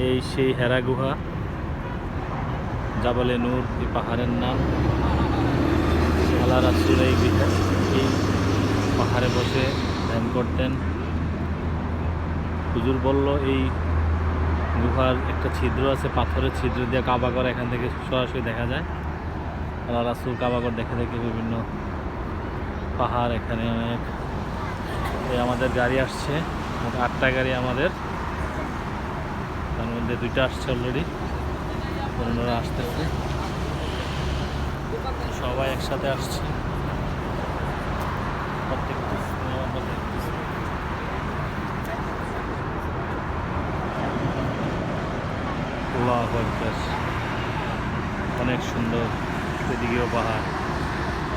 এই সেই হেরা গুহা, জাবালে নূর এই পাহাড়ের নাম। আল্লাহ রাসূল এই পাহাড়ে বসে ধ্যান করতেন। হুজুর বলল এই গুহার একটা ছিদ্র আছে, পাথরের ছিদ্র দিয়ে কাবাগর এখান থেকে সরাসরি দেখা যায়। আল্লাহ রাসূল কাবাগর দেখে দেখে বিভিন্ন পাহাড়, এখানে অনেক। এই আমাদের গাড়ি আসছে, 8টা গাড়ি আমাদের, তার মধ্যে 2টা আসছে অলরেডি, অন্যরা আসতেছে, সবাই একসাথে আসছে। অনেক সুন্দর, এদিকেও পাহাড়,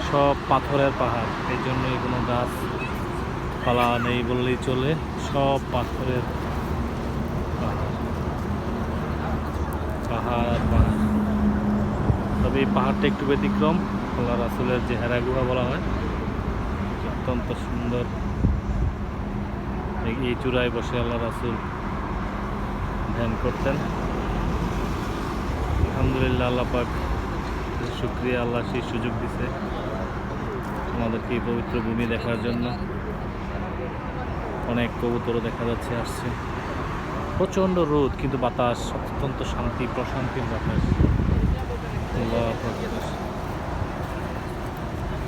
সব পাথরের পাহাড়, এই জন্যই কোনো গাছ পালা নেই বললেই চলে, সব পাথরের পাহাড়, পাহাড় আর পাহাড়। তবে এই পাহাড়টা একটু ব্যতিক্রম, আল্লাহ রাসূলের যে হেরা গুহা বলা হয়, অত্যন্ত সুন্দর। এই চূড়ায় বসে আল্লাহ রাসূল ধ্যান করতেন। আলহামদুলিল্লাহ, আল্লাহ পাক শুকরিয়া, আল্লাহ সেই সুযোগ দিছে আমাদেরকে এই পবিত্র ভূমি দেখার জন্য। অনেক কবুতরও দেখা যাচ্ছে আসছে। প্রচণ্ড রোদ, কিন্তু বাতাস অত্যন্ত শান্তি, প্রশান্তির বাতাস। আল্লাহু আকবার।